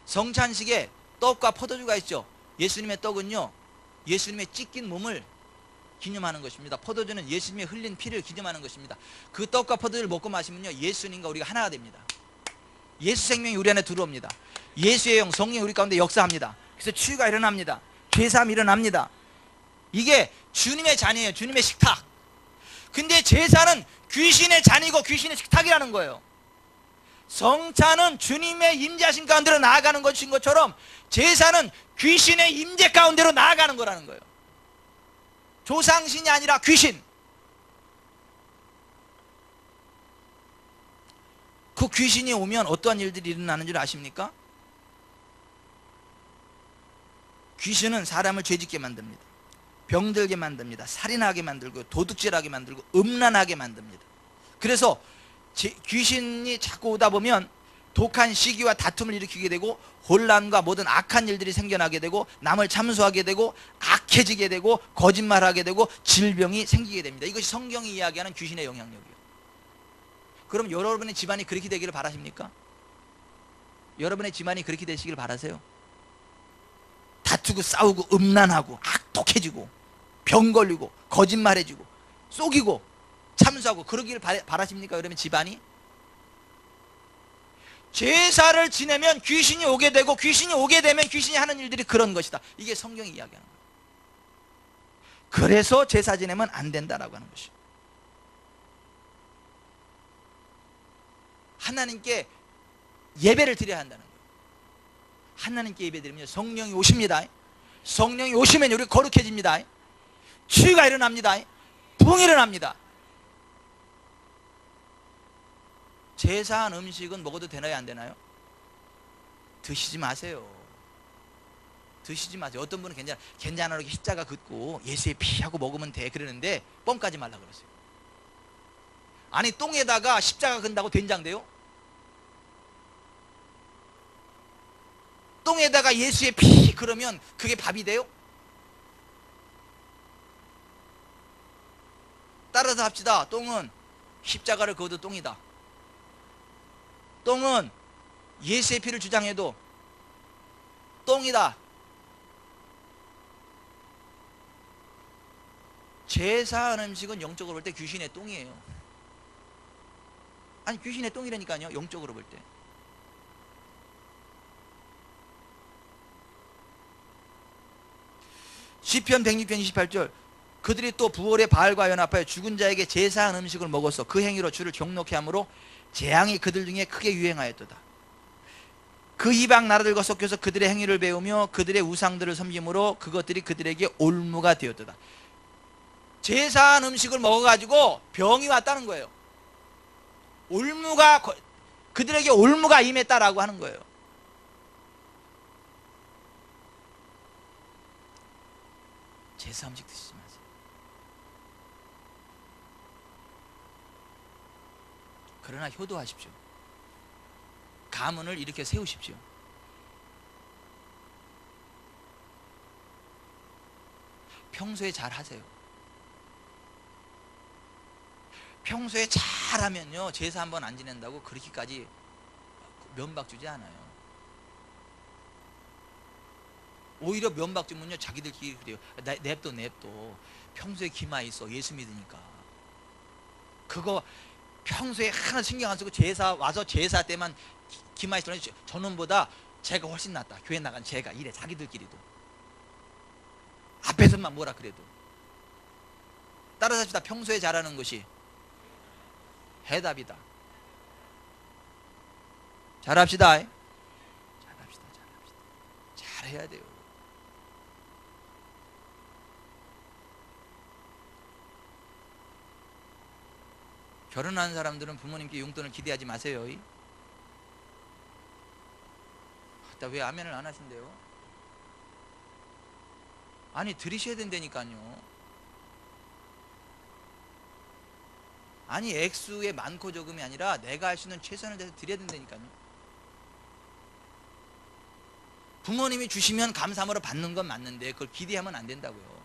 성찬식에 떡과 포도주가 있죠. 예수님의 떡은요, 예수님의 찢긴 몸을 기념하는 것입니다. 포도주는 예수님의 흘린 피를 기념하는 것입니다. 그 떡과 포도주를 먹고 마시면요, 예수님과 우리가 하나가 됩니다. 예수 생명이 우리 안에 들어옵니다. 예수의 영, 성령이 우리 가운데 역사합니다. 그래서 치유가 일어납니다. 죄사함이 일어납니다. 이게 주님의 잔이에요. 주님의 식탁. 근데 제사는 귀신의 잔이고 귀신의 식탁이라는 거예요. 성찬은 주님의 임재하신 가운데로 나아가는 것인 것처럼 제사는 귀신의 임재 가운데로 나아가는 거라는 거예요. 조상신이 아니라 귀신. 그 귀신이 오면 어떠한 일들이 일어나는 줄 아십니까? 귀신은 사람을 죄짓게 만듭니다. 병들게 만듭니다. 살인하게 만들고 도둑질하게 만들고 음란하게 만듭니다. 그래서 귀신이 자꾸 오다 보면 독한 시기와 다툼을 일으키게 되고 혼란과 모든 악한 일들이 생겨나게 되고 남을 참수하게 되고 악해지게 되고 거짓말하게 되고 질병이 생기게 됩니다. 이것이 성경이 이야기하는 귀신의 영향력이에요. 그럼 여러분의 집안이 그렇게 되기를 바라십니까? 여러분의 집안이 그렇게 되시길 바라세요? 다투고 싸우고 음란하고 악독해지고 병 걸리고 거짓말해지고 속이고 참수하고 그러기를 바라십니까? 여러분 집안이? 제사를 지내면 귀신이 오게 되고 귀신이 오게 되면 귀신이 하는 일들이 그런 것이다. 이게 성경이 이야기하는 거예요. 그래서 제사 지내면 안 된다라고 하는 것이에요. 하나님께 예배를 드려야 한다는 거예요. 하나님께 예배 드리면 성령이 오십니다. 성령이 오시면 우리가 거룩해집니다. 치유가 일어납니다. 부흥이 일어납니다. 제사한 음식은 먹어도 되나요? 안 되나요? 드시지 마세요. 드시지 마세요. 어떤 분은 괜찮아라고 십자가 긋고 예수의 피하고 먹으면 돼 그러는데 뻥 까지 말라 그랬어요. 아니 똥에다가 십자가 근다고 된장돼요? 똥에다가 예수의 피 그러면 그게 밥이 돼요? 따라서 합시다. 똥은 십자가를 그어도 똥이다. 똥은 예수의 피를 주장해도 똥이다. 제사한 음식은 영적으로 볼 때 귀신의 똥이에요. 아니 귀신의 똥이라니까요. 영적으로 볼 때. 시편 106편 28절 그들이 또 부월에 바알과 연합하여 죽은 자에게 제사한 음식을 먹어서 그 행위로 주를 경록케 하므로 재앙이 그들 중에 크게 유행하였도다. 그 이방 나라들과 섞여서 그들의 행위를 배우며 그들의 우상들을 섬김으로 그것들이 그들에게 올무가 되었도다. 제사한 음식을 먹어가지고 병이 왔다는 거예요. 그들에게 올무가 임했다라고 하는 거예요. 제사 음식 드시지 마세요. 그러나 효도하십시오. 가문을 이렇게 세우십시오. 평소에 잘 하세요. 평소에 잘하면요 제사 한번 안 지낸다고 그렇게까지 면박 주지 않아요. 오히려 면박 주면요 자기들끼리 그래요. 냅둬 평소에 기마 있어. 예수 믿으니까. 그거 평소에 하나 신경 안 쓰고 제사 와서 제사 때만 기마 있으면 저놈보다 제가 훨씬 낫다. 교회 나간 제가 이래. 자기들끼리도 앞에서만 뭐라 그래도. 따라서 합시다. 평소에 잘하는 것이 해답이다. 잘합시다. 잘합시다. 잘해야 돼요. 결혼한 사람들은 부모님께 용돈을 기대하지 마세요. 왜 아멘을 안 하신대요? 아니 드리셔야 된다니까요. 아니 액수의 많고 적음이 아니라 내가 할 수 있는 최선을 다해서 드려야 된다니까요. 부모님이 주시면 감사함으로 받는 건 맞는데 그걸 기대하면 안 된다고요.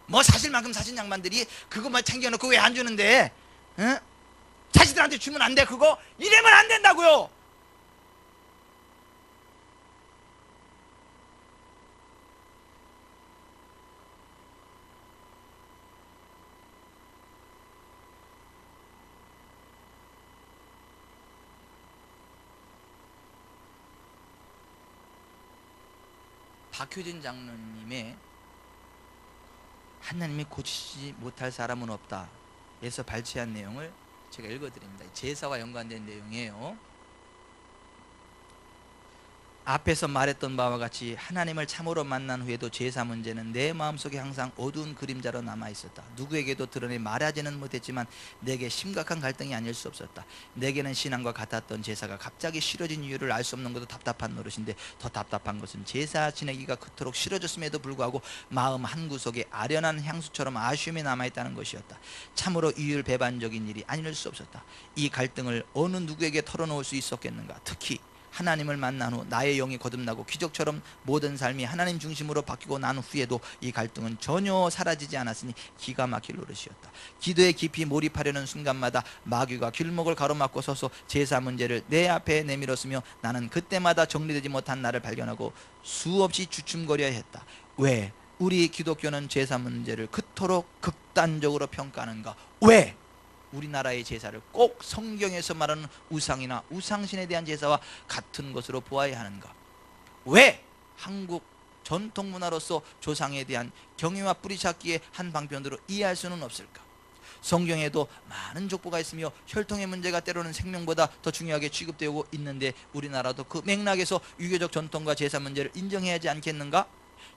뭐 사실만큼 사신 양반들이 그것만 챙겨놓고 왜 안 주는데, 응? 자식들한테 주면 안 돼 그거? 이러면 안 된다고요. 박효진 장로님의 하나님이 고치지 못할 사람은 없다 에서 발췌한 내용을 제가 읽어드립니다. 제사와 연관된 내용이에요. 앞에서 말했던 바와 같이 하나님을 참으로 만난 후에도 제사 문제는 내 마음속에 항상 어두운 그림자로 남아있었다. 누구에게도 드러내 말하지는 못했지만 내게 심각한 갈등이 아닐 수 없었다. 내게는 신앙과 같았던 제사가 갑자기 싫어진 이유를 알 수 없는 것도 답답한 노릇인데 더 답답한 것은 제사 지내기가 그토록 싫어졌음에도 불구하고 마음 한구석에 아련한 향수처럼 아쉬움이 남아있다는 것이었다. 참으로 이율배반적인 일이 아닐 수 없었다. 이 갈등을 어느 누구에게 털어놓을 수 있었겠는가. 특히 하나님을 만난 후 나의 영이 거듭나고 기적처럼 모든 삶이 하나님 중심으로 바뀌고 난 후에도 이 갈등은 전혀 사라지지 않았으니 기가 막힐 노릇이었다. 기도에 깊이 몰입하려는 순간마다 마귀가 길목을 가로막고 서서 제사 문제를 내 앞에 내밀었으며 나는 그때마다 정리되지 못한 나를 발견하고 수없이 주춤거려야 했다. 왜 우리 기독교는 제사 문제를 그토록 극단적으로 평가하는가? 왜 우리나라의 제사를 꼭 성경에서 말하는 우상이나 우상신에 대한 제사와 같은 것으로 보아야 하는가? 왜 한국 전통 문화로서 조상에 대한 경외와 뿌리찾기의 한 방편으로 이해할 수는 없을까? 성경에도 많은 족보가 있으며 혈통의 문제가 때로는 생명보다 더 중요하게 취급되고 있는데 우리나라도 그 맥락에서 유교적 전통과 제사 문제를 인정해야 하지 않겠는가?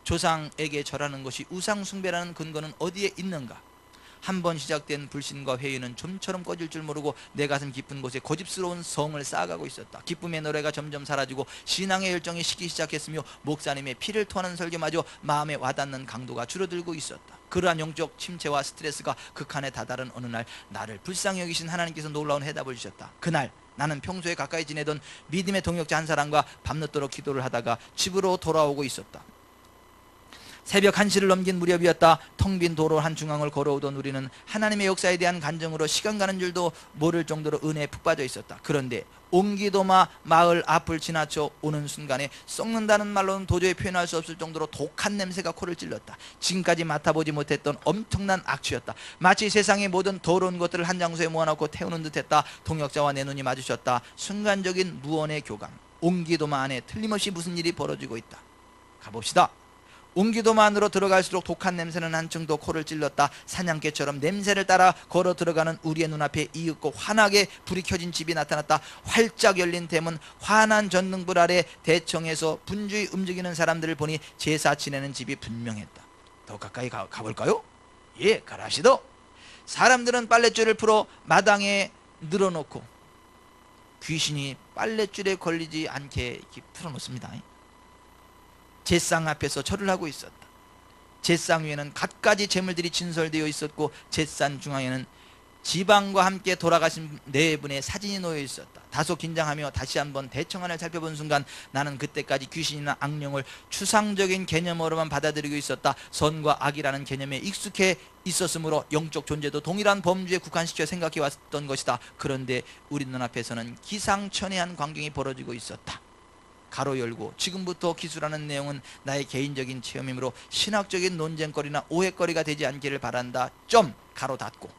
조상에게 절하는 것이 우상 숭배라는 근거는 어디에 있는가? 한번 시작된 불신과 회의는 좀처럼 꺼질 줄 모르고 내 가슴 깊은 곳에 고집스러운 성을 쌓아가고 있었다. 기쁨의 노래가 점점 사라지고 신앙의 열정이 식기 시작했으며 목사님의 피를 토하는 설교마저 마음에 와닿는 강도가 줄어들고 있었다. 그러한 영적 침체와 스트레스가 극한에 다다른 어느 날 나를 불쌍히 여기신 하나님께서 놀라운 해답을 주셨다. 그날 나는 평소에 가까이 지내던 믿음의 동역자 한 사람과 밤늦도록 기도를 하다가 집으로 돌아오고 있었다. 새벽 1시를 넘긴 무렵이었다. 텅 빈 도로 한 중앙을 걸어오던 우리는 하나님의 역사에 대한 간증으로 시간 가는 줄도 모를 정도로 은혜에 푹 빠져 있었다. 그런데 옹기도마 마을 앞을 지나쳐 오는 순간에 썩는다는 말로는 도저히 표현할 수 없을 정도로 독한 냄새가 코를 찔렀다. 지금까지 맡아보지 못했던 엄청난 악취였다. 마치 세상의 모든 더러운 것들을 한 장소에 모아놓고 태우는 듯했다. 동역자와 내 눈이 마주쳤다. 순간적인 무언의 교감. 옹기도마 안에 틀림없이 무슨 일이 벌어지고 있다. 가봅시다. 옹기도마 안으로 들어갈수록 독한 냄새는 한층 더 코를 찔렀다. 사냥개처럼 냄새를 따라 걸어 들어가는 우리의 눈앞에 이윽고 환하게 불이 켜진 집이 나타났다. 활짝 열린 대문, 환한 전등불 아래 대청에서 분주히 움직이는 사람들을 보니 제사 지내는 집이 분명했다. 더 가까이 가볼까요? 예, 가라시도. 사람들은 빨랫줄을 풀어 마당에 늘어놓고 귀신이 빨랫줄에 걸리지 않게 풀어놓습니다. 제상 앞에서 절을 하고 있었다. 제상 위에는 갖가지 제물들이 진설되어 있었고 제상 중앙에는 지방과 함께 돌아가신 네 분의 사진이 놓여 있었다. 다소 긴장하며 다시 한번 대청안을 살펴본 순간 나는 그때까지 귀신이나 악령을 추상적인 개념으로만 받아들이고 있었다. 선과 악이라는 개념에 익숙해 있었으므로 영적 존재도 동일한 범주에 국한시켜 생각해 왔던 것이다. 그런데 우리 눈앞에서는 기상천외한 광경이 벌어지고 있었다. 가로 열고 지금부터 기술하는 내용은 나의 개인적인 체험이므로 신학적인 논쟁거리나 오해거리가 되지 않기를 바란다. 점 가로 닫고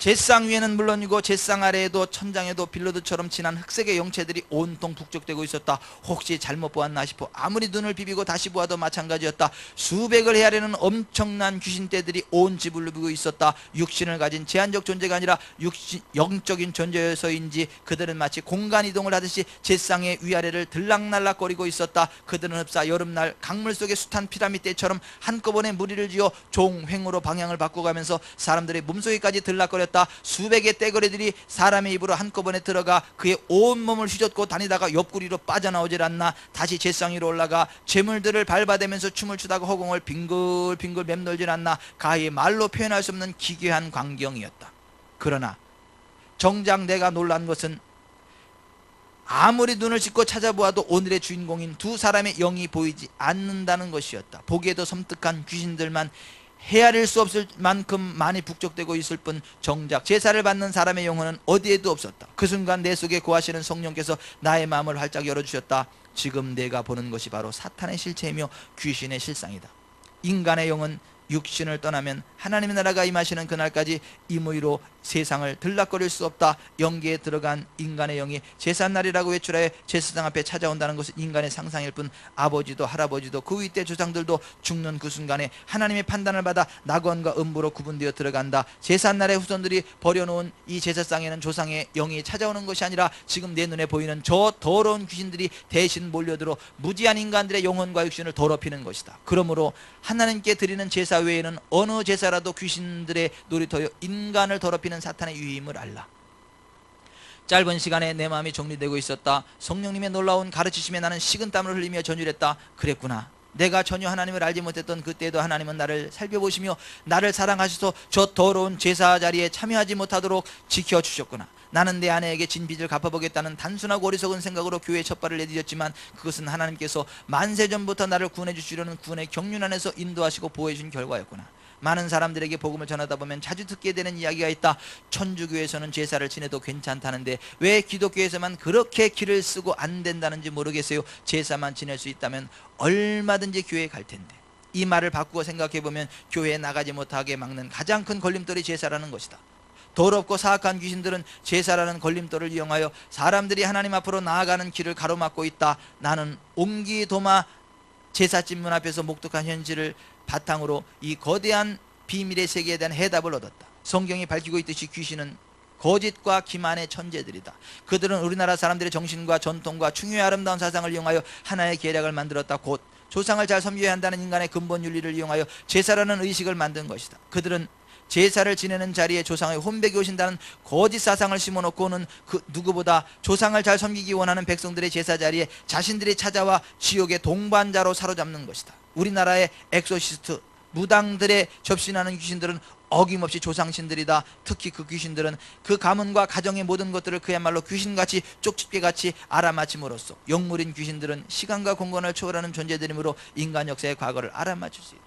제상 위에는 물론이고 제상 아래에도 천장에도 빌로드처럼 진한 흑색의 영체들이 온통 북적대고 있었다. 혹시 잘못 보았나 싶어 아무리 눈을 비비고 다시 보아도 마찬가지였다. 수백을 헤아리는 엄청난 귀신떼들이 온 집을 누비고 있었다. 육신을 가진 제한적 존재가 아니라 영적인 존재여서인지 그들은 마치 공간 이동을 하듯이 제상의 위아래를 들락날락거리고 있었다. 그들은 흡사 여름날 강물 속의 숱한 피라미드처럼 한꺼번에 무리를 지어 종횡으로 방향을 바꿔가면서 사람들의 몸속에까지 들락거렸다. 수백의 떼거리들이 사람의 입으로 한꺼번에 들어가 그의 온몸을 휘젓고 다니다가 옆구리로 빠져나오질 않나 다시 제상 위로 올라가 재물들을 밟아대면서 춤을 추다가 허공을 빙글빙글 맴돌질 않나 가히 말로 표현할 수 없는 기괴한 광경이었다. 그러나 정작 내가 놀란 것은 아무리 눈을 씻고 찾아보아도 오늘의 주인공인 두 사람의 영이 보이지 않는다는 것이었다. 보기에도 섬뜩한 귀신들만 헤아릴 수 없을 만큼 많이 북적대고 있을 뿐 정작 제사를 받는 사람의 영혼은 어디에도 없었다. 그 순간 내 속에 거하시는 성령께서 나의 마음을 활짝 열어주셨다. 지금 내가 보는 것이 바로 사탄의 실체이며 귀신의 실상이다. 인간의 영은 육신을 떠나면 하나님의 나라가 임하시는 그날까지 임의로 세상을 들락거릴 수 없다. 영계에 들어간 인간의 영이 제삿날이라고 외출하여 제사장 앞에 찾아온다는 것은 인간의 상상일 뿐 아버지도 할아버지도 그 윗대 조상들도 죽는 그 순간에 하나님의 판단을 받아 낙원과 음부로 구분되어 들어간다. 제삿날의 후손들이 버려놓은 이 제사상에는 조상의 영이 찾아오는 것이 아니라 지금 내 눈에 보이는 저 더러운 귀신들이 대신 몰려들어 무지한 인간들의 영혼과 육신을 더럽히는 것이다. 그러므로 하나님께 드리는 제사 외에는 어느 제사라도 귀신들의 놀이터여 인간을 더럽히는 사탄의 유임을 알라. 짧은 시간에 내 마음이 정리되고 있었다. 성령님의 놀라운 가르치심에 나는 식은땀을 흘리며 전율했다. 그랬구나. 내가 전혀 하나님을 알지 못했던 그때에도 하나님은 나를 살펴보시며 나를 사랑하셔서 저 더러운 제사 자리에 참여하지 못하도록 지켜주셨구나. 나는 내 아내에게 진 빚을 갚아보겠다는 단순하고 어리석은 생각으로 교회에 첫 발을 내디뎠지만 그것은 하나님께서 만세 전부터 나를 구원해 주시려는 구원의 경륜 안에서 인도하시고 보호해 준 결과였구나. 많은 사람들에게 복음을 전하다 보면 자주 듣게 되는 이야기가 있다. 천주교에서는 제사를 지내도 괜찮다는데 왜 기독교에서만 그렇게 길을 쓰고 안 된다는지 모르겠어요. 제사만 지낼 수 있다면 얼마든지 교회에 갈 텐데. 이 말을 바꾸어 생각해보면 교회에 나가지 못하게 막는 가장 큰 걸림돌이 제사라는 것이다. 더럽고 사악한 귀신들은 제사라는 걸림돌을 이용하여 사람들이 하나님 앞으로 나아가는 길을 가로막고 있다. 나는 옹기도마 제사집 문 앞에서 목독한 현실을 바탕으로 이 거대한 비밀의 세계에 대한 해답을 얻었다. 성경이 밝히고 있듯이 귀신은 거짓과 기만의 천재들이다. 그들은 우리나라 사람들의 정신과 전통과 충유의 아름다운 사상을 이용하여 하나의 계략을 만들었다. 곧 조상을 잘 섬겨야 한다는 인간의 근본 윤리를 이용하여 제사라는 의식을 만든 것이다. 그들은 제사를 지내는 자리에 조상의 혼백이 오신다는 거짓 사상을 심어놓고는 그 누구보다 조상을 잘 섬기기 원하는 백성들의 제사 자리에 자신들이 찾아와 지옥의 동반자로 사로잡는 것이다. 우리나라의 엑소시스트, 무당들의 접신하는 귀신들은 어김없이 조상신들이다. 특히 그 귀신들은 그 가문과 가정의 모든 것들을 그야말로 귀신같이 쪽집게같이 알아맞힘으로써 영물인 귀신들은 시간과 공간을 초월하는 존재들이므로 인간 역사의 과거를 알아맞힐 수 있다.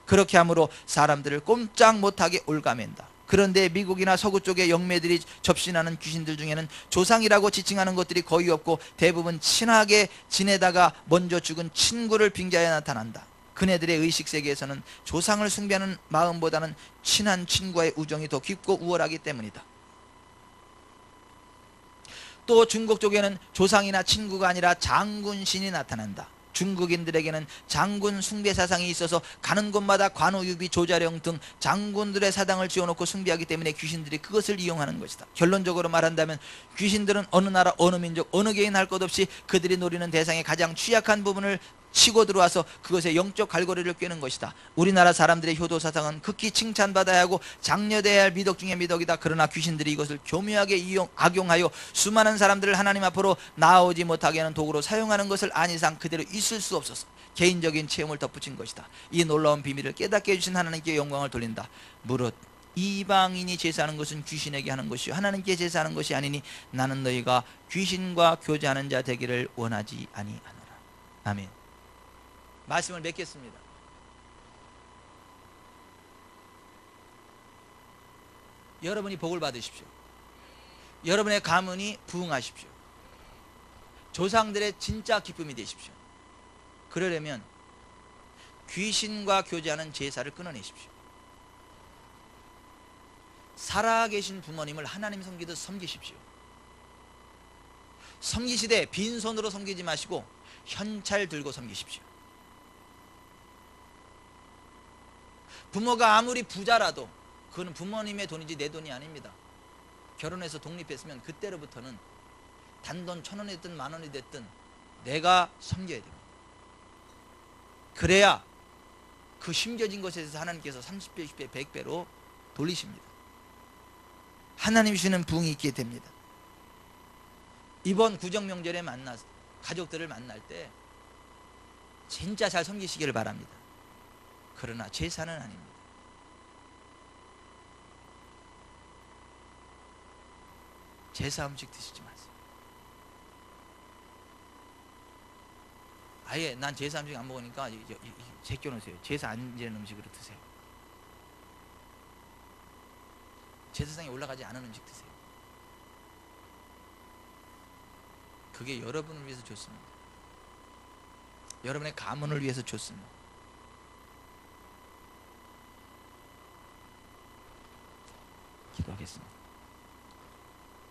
그렇게 함으로 사람들을 꼼짝 못하게 올가맨다. 그런데 미국이나 서구 쪽의 영매들이 접신하는 귀신들 중에는 조상이라고 지칭하는 것들이 거의 없고 대부분 친하게 지내다가 먼저 죽은 친구를 빙자해 나타난다. 그네들의 의식세계에서는 조상을 숭배하는 마음보다는 친한 친구와의 우정이 더 깊고 우월하기 때문이다. 또 중국 쪽에는 조상이나 친구가 아니라 장군신이 나타난다. 중국인들에게는 장군 숭배 사상이 있어서 가는 곳마다 관우, 유비, 조자령 등 장군들의 사당을 지어놓고 숭배하기 때문에 귀신들이 그것을 이용하는 것이다. 결론적으로 말한다면 귀신들은 어느 나라, 어느 민족, 어느 개인 할 것 없이 그들이 노리는 대상의 가장 취약한 부분을 치고 들어와서 그것의 영적 갈고리를 꿰는 것이다. 우리나라 사람들의 효도 사상은 극히 칭찬받아야 하고 장려돼야 할 미덕 중의 미덕이다. 그러나 귀신들이 이것을 교묘하게 악용하여 수많은 사람들을 하나님 앞으로 나아오지 못하게 하는 도구로 사용하는 것을 안 이상 그대로 있을 수 없어서 개인적인 체험을 덧붙인 것이다. 이 놀라운 비밀을 깨닫게 해주신 하나님께 영광을 돌린다. 무릇 이방인이 제사하는 것은 귀신에게 하는 것이요 하나님께 제사하는 것이 아니니 나는 너희가 귀신과 교제하는 자 되기를 원하지 아니하노라. 아멘. 말씀을 맺겠습니다. 여러분이 복을 받으십시오. 여러분의 가문이 부흥하십시오. 조상들의 진짜 기쁨이 되십시오. 그러려면 귀신과 교제하는 제사를 끊어내십시오. 살아계신 부모님을 하나님 섬기듯 섬기십시오. 섬기시되 빈손으로 섬기지 마시고 현찰 들고 섬기십시오. 부모가 아무리 부자라도 그건 부모님의 돈이지 내 돈이 아닙니다. 결혼해서 독립했으면 그때로부터는 단돈 1,000원이 됐든 10,000원이 됐든 내가 섬겨야 됩니다. 그래야 그 심겨진 것에 대해서 하나님께서 30배, 20배, 100배로 돌리십니다. 하나님 주시는 부흥이 있게 됩니다. 이번 구정명절에 가족들을 만날 때 진짜 잘 섬기시기를 바랍니다. 그러나 제사는 아닙니다. 제사 음식 드시지 마세요. 아예 난 제사 음식 안 먹으니까 제껴놓으세요. 제사 안 지는 음식으로 드세요. 제사상에 올라가지 않은 음식 드세요. 그게 여러분을 위해서 좋습니다. 여러분의 가문을 위해서 좋습니다. 기도하겠습니다.